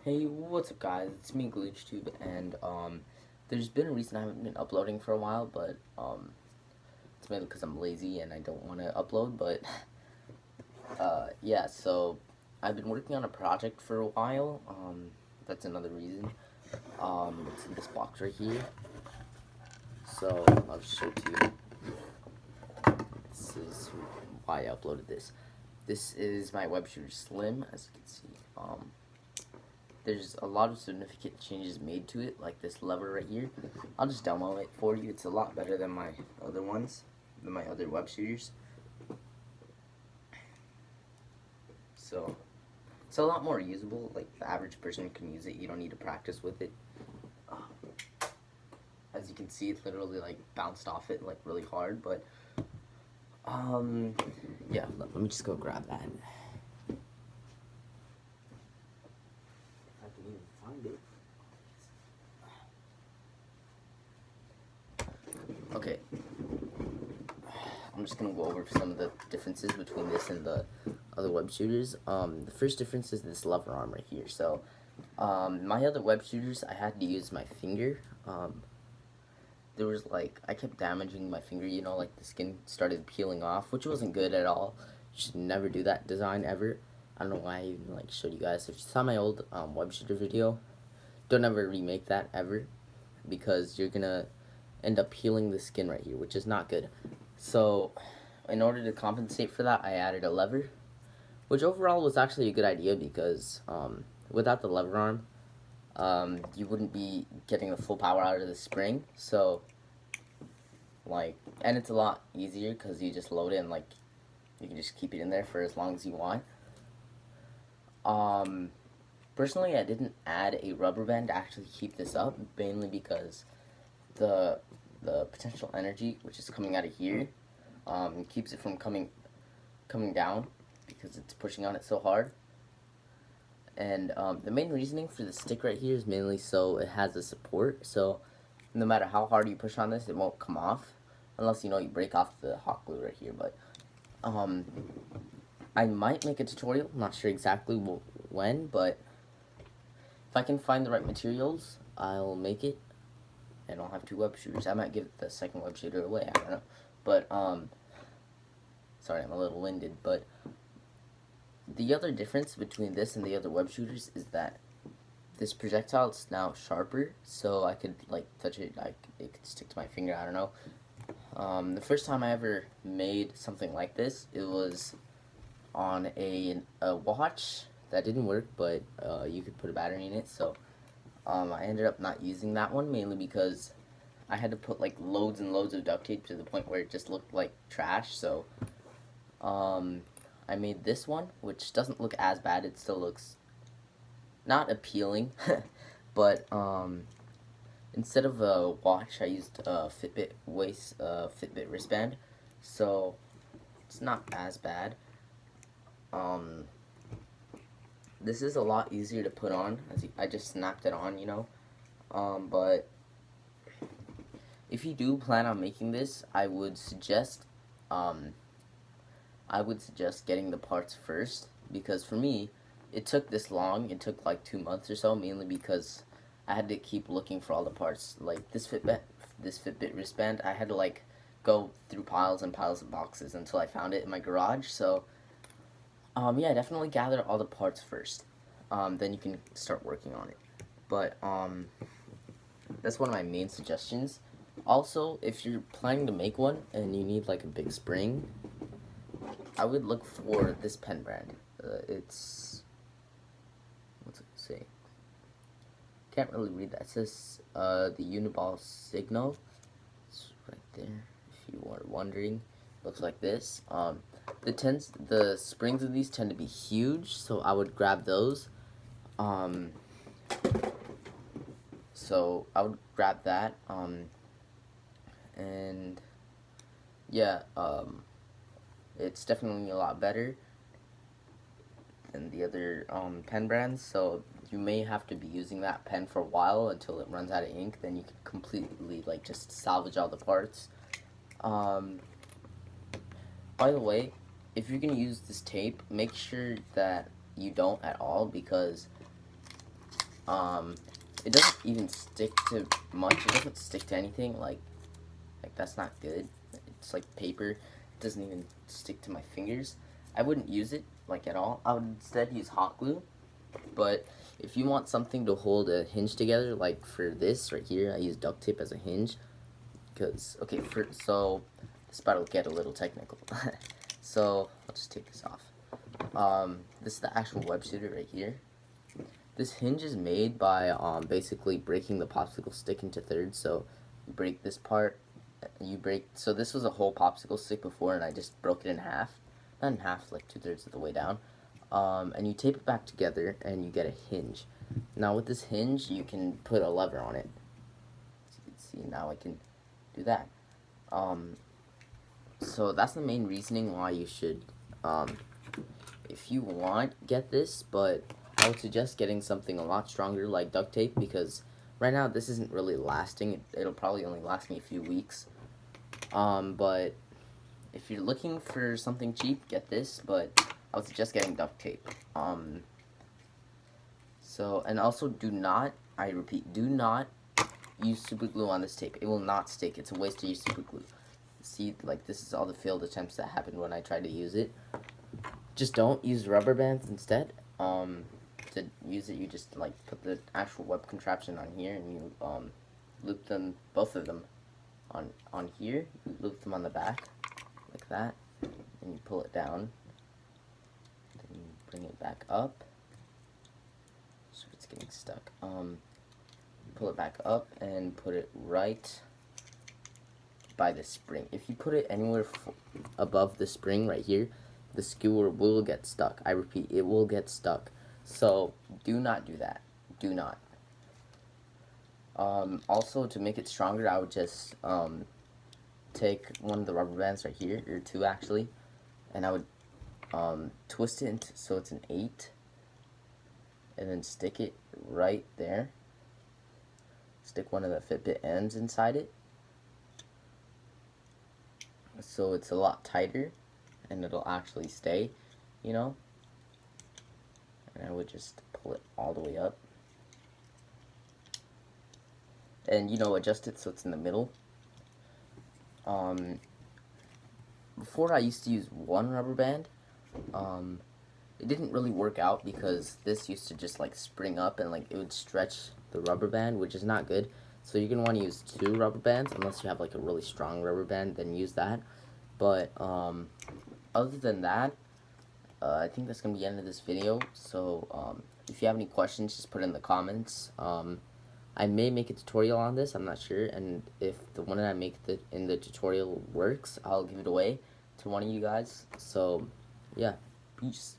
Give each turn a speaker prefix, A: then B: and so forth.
A: Hey, what's up guys? It's me, GlitchTube, and there's been a reason I haven't been uploading for a while, but it's mainly because I'm lazy and I don't want to upload, but yeah, so I've been working on a project for a while, that's another reason. It's in this box right here, so I'll just show it to you. This is why I uploaded this. This is my web shooter Slim, as you can see. There's a lot of significant changes made to it, like this lever right here. I'll just demo it for you. It's a lot better than my other ones, than my other web shooters. So it's a lot more usable. Like the average person can use it. You don't need to practice with it. As you can see, it literally like bounced off it like really hard. But yeah. Let me just go grab that. If I can even find it. Okay, I'm just gonna go over some of the differences between this and the other web shooters. The first difference is this lever arm right here. So, my other web shooters, I had to use my finger. There was like, I kept damaging my finger, you know, like the skin started peeling off, which wasn't good at all. You should never do that design ever. I don't know why I even like showed you guys. If you saw my old web shooter video, don't ever remake that ever, because you're gonna end up peeling the skin right here, which is not good. So in order to compensate for that, I added a lever, which overall was actually a good idea because without the lever arm, you wouldn't be getting the full power out of the spring. So like, and it's a lot easier because you just load it and like you can just keep it in there for as long as you want. Personally, I didn't add a rubber band to actually keep this up, mainly because the potential energy which is coming out of here keeps it from coming down because it's pushing on it so hard. And the main reasoning for the stick right here is mainly so it has a support, so no matter how hard you push on this, it won't come off unless you break off the hot glue right here. But I might make a tutorial, I'm not sure exactly when, but if I can find the right materials, I'll make it, and I'll have two web shooters. I might give the second web shooter away, I don't know. But sorry, I'm a little winded, but the other difference between this and the other web shooters is that this projectile is now sharper, so I could like touch it, it could stick to my finger, I don't know. The first time I ever made something like this, it was on a watch that didn't work, but you could put a battery in it, so I ended up not using that one, mainly because I had to put like loads and loads of duct tape to the point where it just looked like trash. So I made this one, which doesn't look as bad. It still looks not appealing, but instead of a watch, I used a Fitbit wristband, so it's not as bad. This is a lot easier to put on. I just snapped it on, you know. But if you do plan on making this, I would suggest getting the parts first, because for me, it took this long. It took like 2 months or so, mainly because I had to keep looking for all the parts. Like this Fitbit wristband, I had to like go through piles and piles of boxes until I found it in my garage. So yeah, definitely gather all the parts first. Then you can start working on it. But that's one of my main suggestions. Also, if you're planning to make one and you need like a big spring, I would look for this pen brand. It's, what's it say? Can't really read that. It says the Uniball Signal. It's right there. If you are wondering, looks like this. The springs of these tend to be huge, so I would grab those. So I would grab that. And yeah, it's definitely a lot better than the other pen brands, so you may have to be using that pen for a while until it runs out of ink. Then you can completely like just salvage all the parts. By the way, if you're gonna use this tape, make sure that you don't at all, because It doesn't even stick to much. It doesn't stick to anything. Like that's not good. It's like paper. It doesn't even stick to my fingers. I wouldn't use it like at all. I would instead use hot glue. But if you want something to hold a hinge together, like for this right here, I use duct tape as a hinge. Because, okay, so this about to get a little technical. So I'll just take this off. This is the actual web shooter right here. This hinge is made by basically breaking the popsicle stick into thirds. So you break this part, so this was a whole popsicle stick before, and I just broke it in half. Not in half, like 2/3 of the way down. And you tape it back together, and you get a hinge. Now with this hinge, you can put a lever on it. As you can see, now I can do that. So that's the main reasoning why you should, if you want, get this, but I would suggest getting something a lot stronger like duct tape, because right now this isn't really lasting. It'll probably only last me a few weeks. But if you're looking for something cheap, get this, but I would suggest getting duct tape. And also do not, I repeat, do not use super glue on this tape. It will not stick. It's a waste to use super glue. See, like, this is all the failed attempts that happened when I tried to use it. Just don't use rubber bands instead. To use it, you just, like, put the actual web contraption on here, and you, loop them, both of them, on here. You loop them on the back, like that, and you pull it down. Then you bring it back up. So it's getting stuck. Pull it back up and put it right by the spring. If you put it anywhere above the spring right here, the skewer will get stuck. I repeat, it will get stuck. So do not do that. Do not. Also, to make it stronger, I would just take one of the rubber bands right here, or two actually, and I would twist it into, so it's an 8, and then stick it right there. Stick one of the Fitbit ends inside it, so it's a lot tighter, and it'll actually stay, you know. And I would just pull it all the way up, and you know, adjust it so it's in the middle. Before I used to use one rubber band. It didn't really work out because this used to just like spring up and like it would stretch the rubber band, which is not good. So you're gonna want to use 2 rubber bands unless you have like a really strong rubber band, then use that. But other than that, I think that's gonna be the end of this video. So if you have any questions, just put it in the comments. I may make a tutorial on this, I'm not sure, and if the one that I make in the tutorial works, I'll give it away to one of you guys. So yeah, peace.